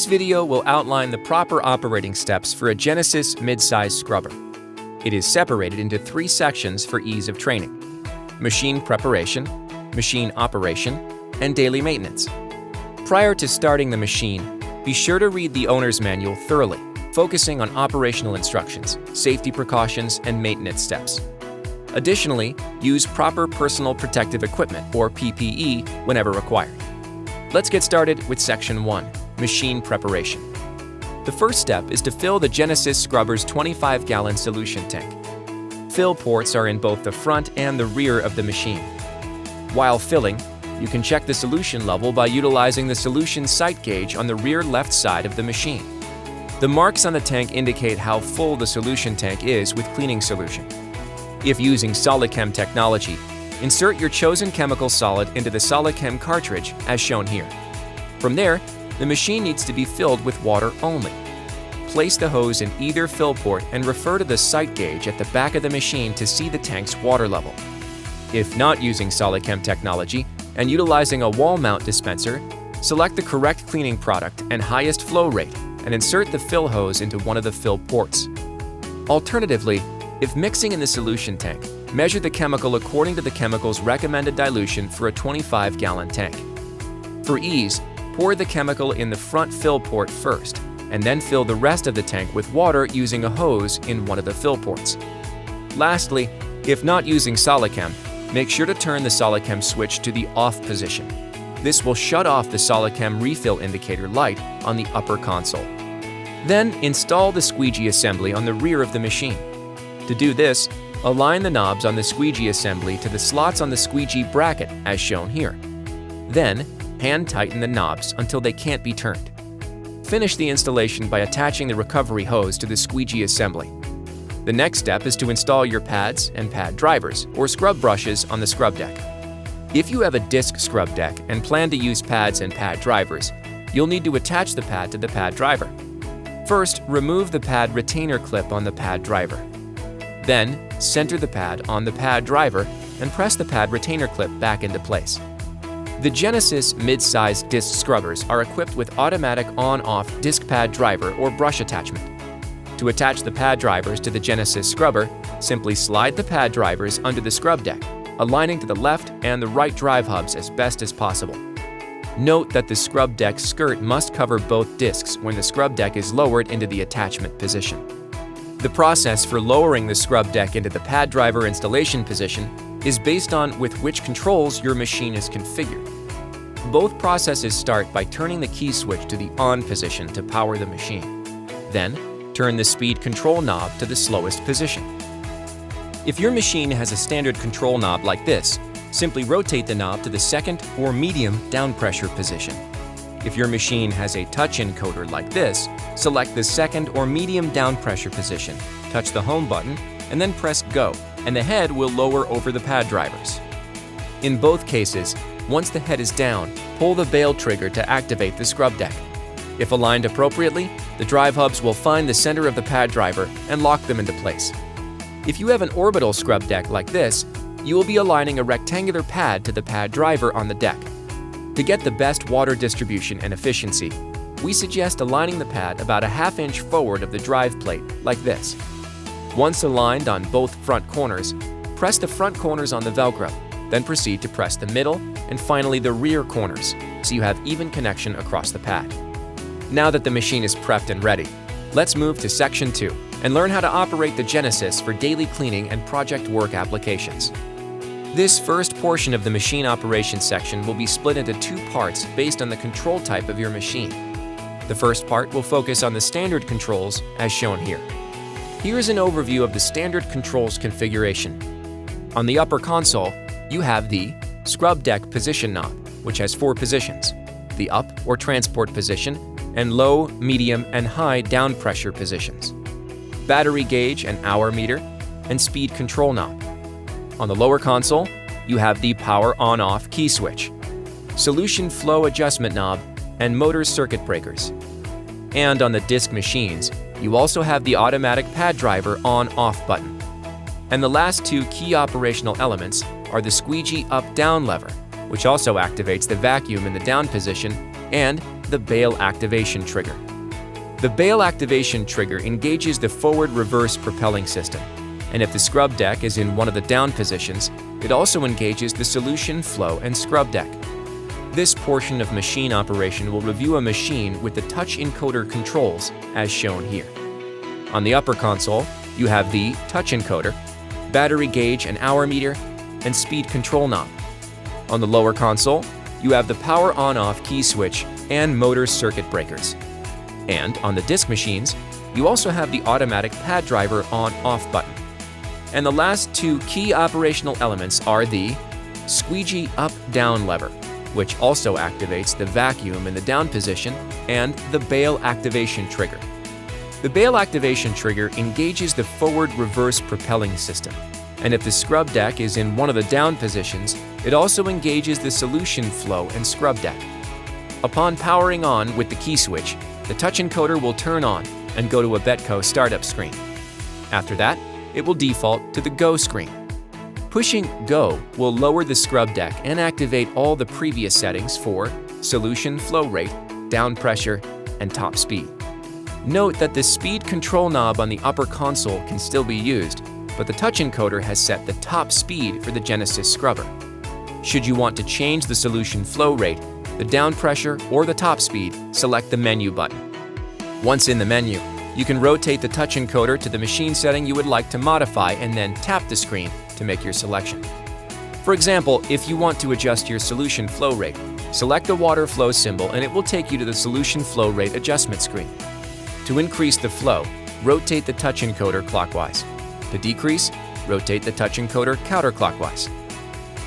This video will outline the proper operating steps for a GeneSys Mid-Size Scrubber. It is separated into 3 sections for ease of training: machine preparation, machine operation, and daily maintenance. Prior to starting the machine, be sure to read the owner's manual thoroughly, focusing on operational instructions, safety precautions, and maintenance steps. Additionally, use proper personal protective equipment, or PPE, whenever required. Let's get started with Section 1, Machine Preparation. The first step is to fill the GeneSys Scrubber's 25-gallon solution tank. Fill ports are in both the front and the rear of the machine. While filling, you can check the solution level by utilizing the solution sight gauge on the rear left side of the machine. The marks on the tank indicate how full the solution tank is with cleaning solution. If using SolidChem technology, insert your chosen chemical solid into the SolidChem cartridge as shown here. From there, the machine needs to be filled with water only. Place the hose in either fill port and refer to the sight gauge at the back of the machine to see the tank's water level. If not using SolidChem technology and utilizing a wall mount dispenser, select the correct cleaning product and highest flow rate and insert the fill hose into one of the fill ports. Alternatively, if mixing in the solution tank, measure the chemical according to the chemical's recommended dilution for a 25-gallon tank. For ease, pour the chemical in the front fill port first, and then fill the rest of the tank with water using a hose in one of the fill ports. Lastly, if not using SolidChem, make sure to turn the SolidChem switch to the off position. This will shut off the SolidChem refill indicator light on the upper console. Then install the squeegee assembly on the rear of the machine. To do this, align the knobs on the squeegee assembly to the slots on the squeegee bracket as shown here. Then, hand tighten the knobs until they can't be turned. Finish the installation by attaching the recovery hose to the squeegee assembly. The next step is to install your pads and pad drivers, or scrub brushes, on the scrub deck. If you have a disc scrub deck and plan to use pads and pad drivers, you'll need to attach the pad to the pad driver. First, remove the pad retainer clip on the pad driver. Then, center the pad on the pad driver and press the pad retainer clip back into place. The GeneSys Mid-Size Disc Scrubbers are equipped with automatic on-off disc pad driver or brush attachment. To attach the pad drivers to the GeneSys Scrubber, simply slide the pad drivers under the scrub deck, aligning to the left and the right drive hubs as best as possible. Note that the scrub deck skirt must cover both discs when the scrub deck is lowered into the attachment position. The process for lowering the scrub deck into the pad driver installation position is based on with which controls your machine is configured. Both processes start by turning the key switch to the on position to power the machine. Then, turn the speed control knob to the slowest position. If your machine has a standard control knob like this, simply rotate the knob to the second or medium down pressure position. If your machine has a touch encoder like this, select the second or medium down pressure position, touch the home button, and then press go, and the head will lower over the pad drivers. In both cases, once the head is down, pull the bail trigger to activate the scrub deck. If aligned appropriately, the drive hubs will find the center of the pad driver and lock them into place. If you have an orbital scrub deck like this, you will be aligning a rectangular pad to the pad driver on the deck. To get the best water distribution and efficiency, we suggest aligning the pad about a ½ inch forward of the drive plate, like this. Once aligned on both front corners, press the front corners on the Velcro, then proceed to press the middle and finally the rear corners, so you have even connection across the pad. Now that the machine is prepped and ready, let's move to Section 2 and learn how to operate the GeneSys for daily cleaning and project work applications. This first portion of the machine operations section will be split into 2 parts based on the control type of your machine. The first part will focus on the standard controls as shown here. Here is an overview of the standard controls configuration. On the upper console, you have the scrub deck position knob, which has 4 positions: the up or transport position, and low, medium, and high down pressure positions, battery gauge and hour meter, and speed control knob. On the lower console, you have the power on-off key switch, solution flow adjustment knob, and motor circuit breakers. And on the disc machines, you also have the automatic pad driver on-off button. And the last 2 key operational elements are the squeegee up-down lever, which also activates the vacuum in the down position, and the bail activation trigger. The bail activation trigger engages the forward-reverse propelling system, and if the scrub deck is in one of the down positions, it also engages the solution flow and scrub deck. This portion of machine operation will review a machine with the touch encoder controls as shown here. On the upper console, you have the touch encoder, battery gauge and hour meter, and speed control knob. On the lower console, you have the power on-off key switch and motor circuit breakers. And on the disc machines, you also have the automatic pad driver on-off button. And the last two key operational elements are the squeegee up-down lever, which also activates the vacuum in the down position, and the bail activation trigger. The bail activation trigger engages the forward-reverse propelling system, and if the scrub deck is in one of the down positions, it also engages the solution flow and scrub deck. Upon powering on with the key switch, the touch encoder will turn on and go to a Betco startup screen. After that, it will default to the Go screen. Pushing Go will lower the scrub deck and activate all the previous settings for solution flow rate, down pressure, and top speed. Note that the speed control knob on the upper console can still be used, but the touch encoder has set the top speed for the GeneSys Scrubber. Should you want to change the solution flow rate, the down pressure, or the top speed, select the menu button. Once in the menu, you can rotate the touch encoder to the machine setting you would like to modify and then tap the screen to make your selection. For example, if you want to adjust your solution flow rate, select the water flow symbol and it will take you to the solution flow rate adjustment screen. To increase the flow, rotate the touch encoder clockwise. To decrease, rotate the touch encoder counterclockwise.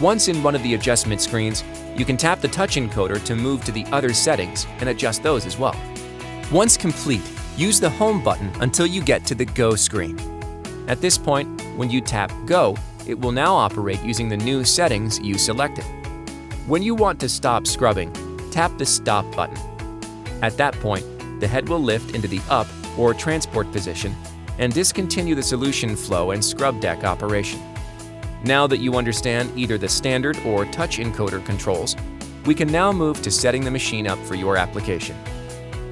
Once in one of the adjustment screens, you can tap the touch encoder to move to the other settings and adjust those as well. Once complete, use the Home button until you get to the Go screen. At this point, when you tap Go, it will now operate using the new settings you selected. When you want to stop scrubbing, tap the Stop button. At that point, the head will lift into the up or transport position and discontinue the solution flow and scrub deck operation. Now that you understand either the standard or touch encoder controls, we can now move to setting the machine up for your application.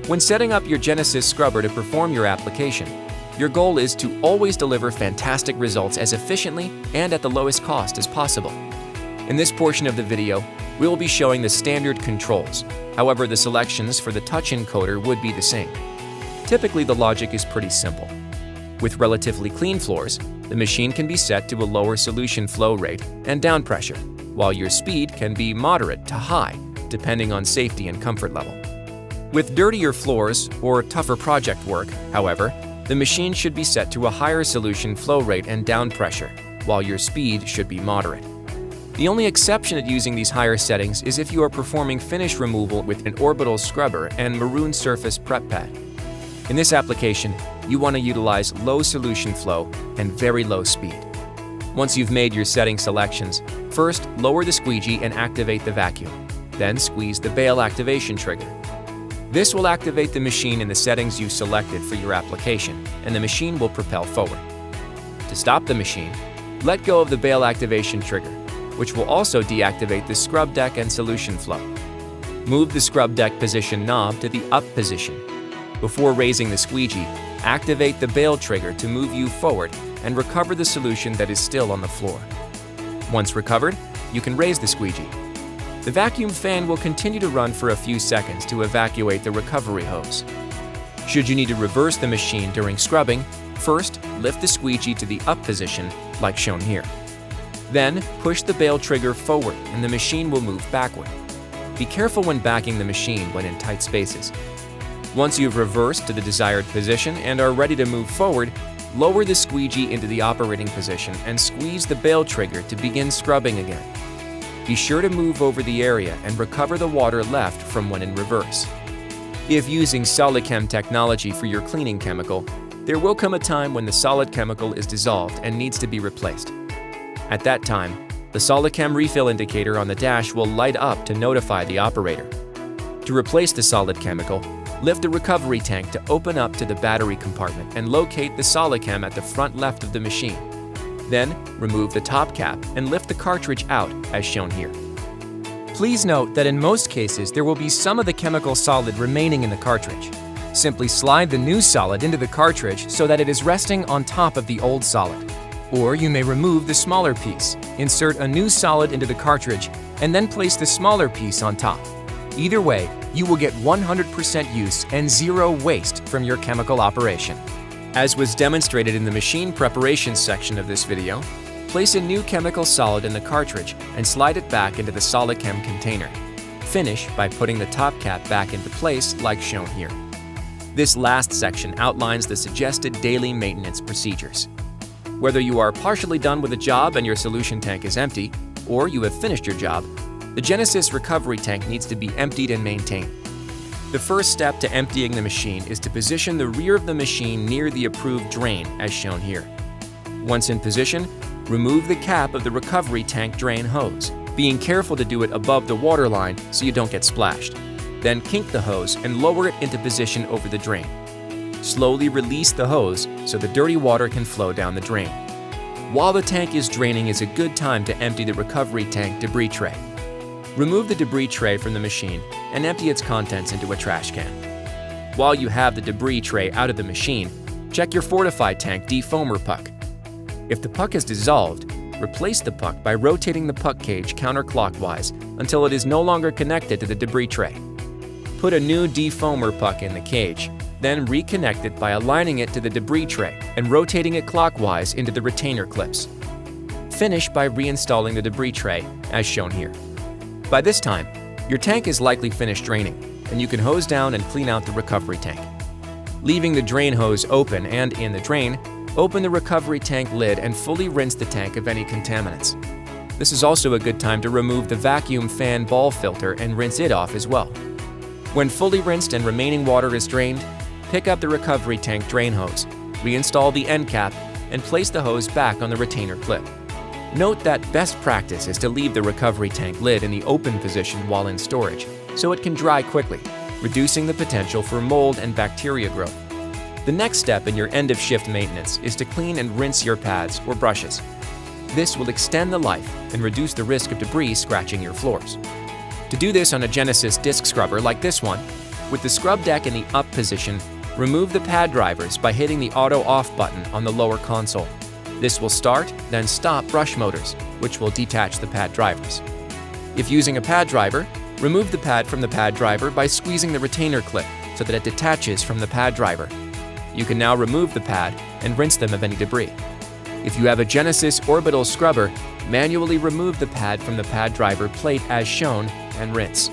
When setting up your GeneSys Scrubber to perform your application, your goal is to always deliver fantastic results as efficiently and at the lowest cost as possible. In this portion of the video, we will be showing the standard controls. However, the selections for the touch encoder would be the same. Typically, the logic is pretty simple. With relatively clean floors, the machine can be set to a lower solution flow rate and down pressure, while your speed can be moderate to high, depending on safety and comfort level. With dirtier floors or tougher project work, however, the machine should be set to a higher solution flow rate and down pressure, while your speed should be moderate. The only exception at using these higher settings is if you are performing finish removal with an orbital scrubber and maroon surface prep pad. In this application, you want to utilize low solution flow and very low speed. Once you've made your setting selections, first lower the squeegee and activate the vacuum. Then squeeze the bail activation trigger. This will activate the machine in the settings you selected for your application, and the machine will propel forward. To stop the machine, let go of the bail activation trigger, which will also deactivate the scrub deck and solution flow. Move the scrub deck position knob to the up position. Before raising the squeegee, activate the bail trigger to move you forward and recover the solution that is still on the floor. Once recovered, you can raise the squeegee. The vacuum fan will continue to run for a few seconds to evacuate the recovery hose. Should you need to reverse the machine during scrubbing, first lift the squeegee to the up position, like shown here. Then push the bail trigger forward and the machine will move backward. Be careful when backing the machine when in tight spaces. Once you've reversed to the desired position and are ready to move forward, lower the squeegee into the operating position and squeeze the bail trigger to begin scrubbing again. Be sure to move over the area and recover the water left from when in reverse. If using SolidChem technology for your cleaning chemical, there will come a time when the solid chemical is dissolved and needs to be replaced. At that time, the SolidChem refill indicator on the dash will light up to notify the operator. To replace the solid chemical, lift the recovery tank to open up to the battery compartment and locate the SolidChem at the front left of the machine. Then, remove the top cap and lift the cartridge out as shown here. Please note that in most cases there will be some of the chemical solid remaining in the cartridge. Simply slide the new solid into the cartridge so that it is resting on top of the old solid. Or you may remove the smaller piece, insert a new solid into the cartridge, and then place the smaller piece on top. Either way, you will get 100% use and zero waste from your chemical operation. As was demonstrated in the machine preparation section of this video, place a new chemical solid in the cartridge and slide it back into the SolidChem container. Finish by putting the top cap back into place like shown here. This last section outlines the suggested daily maintenance procedures. Whether you are partially done with a job and your solution tank is empty, or you have finished your job, the GeneSys recovery tank needs to be emptied and maintained. The first step to emptying the machine is to position the rear of the machine near the approved drain, as shown here. Once in position, remove the cap of the recovery tank drain hose, being careful to do it above the water line so you don't get splashed. Then kink the hose and lower it into position over the drain. Slowly release the hose so the dirty water can flow down the drain. While the tank is draining is a good time to empty the recovery tank debris tray. Remove the debris tray from the machine and empty its contents into a trash can. While you have the debris tray out of the machine, check your fortified tank defoamer puck. If the puck is dissolved, replace the puck by rotating the puck cage counterclockwise until it is no longer connected to the debris tray. Put a new defoamer puck in the cage, then reconnect it by aligning it to the debris tray and rotating it clockwise into the retainer clips. Finish by reinstalling the debris tray, as shown here. By this time, your tank is likely finished draining, and you can hose down and clean out the recovery tank. Leaving the drain hose open and in the drain, open the recovery tank lid and fully rinse the tank of any contaminants. This is also a good time to remove the vacuum fan ball filter and rinse it off as well. When fully rinsed and remaining water is drained, pick up the recovery tank drain hose, reinstall the end cap, and place the hose back on the retainer clip. Note that best practice is to leave the recovery tank lid in the open position while in storage, so it can dry quickly, reducing the potential for mold and bacteria growth. The next step in your end-of-shift maintenance is to clean and rinse your pads or brushes. This will extend the life and reduce the risk of debris scratching your floors. To do this on a GeneSys disc scrubber like this one, with the scrub deck in the up position, remove the pad drivers by hitting the auto off button on the lower console. This will start, then stop brush motors, which will detach the pad drivers. If using a pad driver, remove the pad from the pad driver by squeezing the retainer clip so that it detaches from the pad driver. You can now remove the pad and rinse them of any debris. If you have a GeneSys orbital scrubber, manually remove the pad from the pad driver plate as shown and rinse.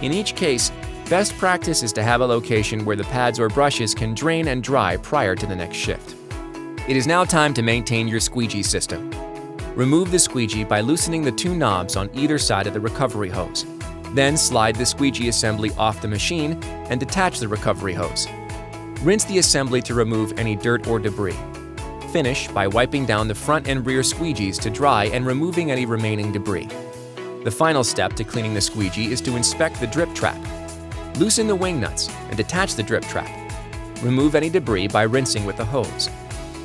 In each case, best practice is to have a location where the pads or brushes can drain and dry prior to the next shift. It is now time to maintain your squeegee system. Remove the squeegee by loosening the two knobs on either side of the recovery hose. Then slide the squeegee assembly off the machine and detach the recovery hose. Rinse the assembly to remove any dirt or debris. Finish by wiping down the front and rear squeegees to dry and removing any remaining debris. The final step to cleaning the squeegee is to inspect the drip trap. Loosen the wing nuts and detach the drip trap. Remove any debris by rinsing with the hose.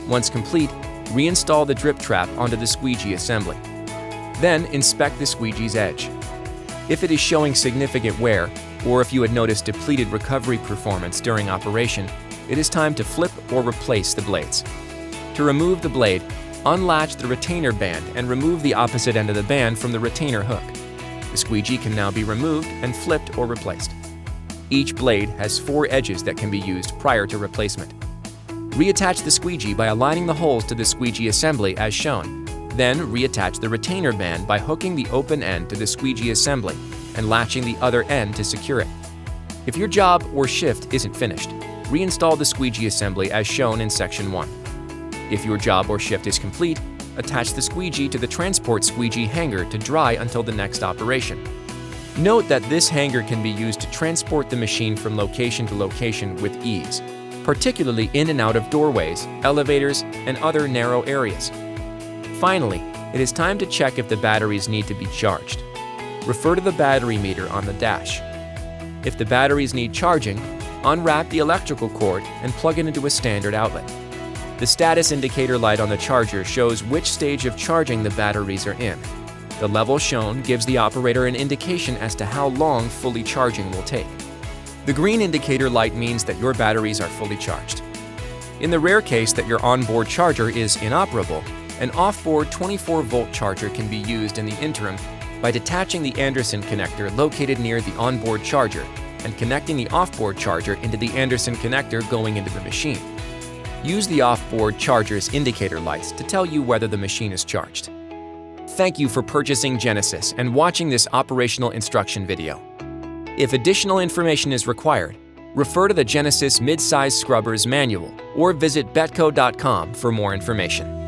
Once complete, reinstall the drip trap onto the squeegee assembly. Then inspect the squeegee's edge. If it is showing significant wear, or if you had noticed depleted recovery performance during operation, it is time to flip or replace the blades. To remove the blade, unlatch the retainer band and remove the opposite end of the band from the retainer hook. The squeegee can now be removed and flipped or replaced. Each blade has 4 edges that can be used prior to replacement. Reattach the squeegee by aligning the holes to the squeegee assembly as shown. Then reattach the retainer band by hooking the open end to the squeegee assembly and latching the other end to secure it. If your job or shift isn't finished, reinstall the squeegee assembly as shown in section 1. If your job or shift is complete, attach the squeegee to the transport squeegee hanger to dry until the next operation. Note that this hanger can be used to transport the machine from location to location with ease, particularly in and out of doorways, elevators, and other narrow areas. Finally, it is time to check if the batteries need to be charged. Refer to the battery meter on the dash. If the batteries need charging, unwrap the electrical cord and plug it into a standard outlet. The status indicator light on the charger shows which stage of charging the batteries are in. The level shown gives the operator an indication as to how long fully charging will take. The green indicator light means that your batteries are fully charged. In the rare case that your onboard charger is inoperable, an off-board 24-volt charger can be used in the interim by detaching the Anderson connector located near the onboard charger and connecting the off-board charger into the Anderson connector going into the machine. Use the off-board charger's indicator lights to tell you whether the machine is charged. Thank you for purchasing GeneSys and watching this operational instruction video. If additional information is required, refer to the GeneSys Mid-Size Scrubber's manual or visit betco.com for more information.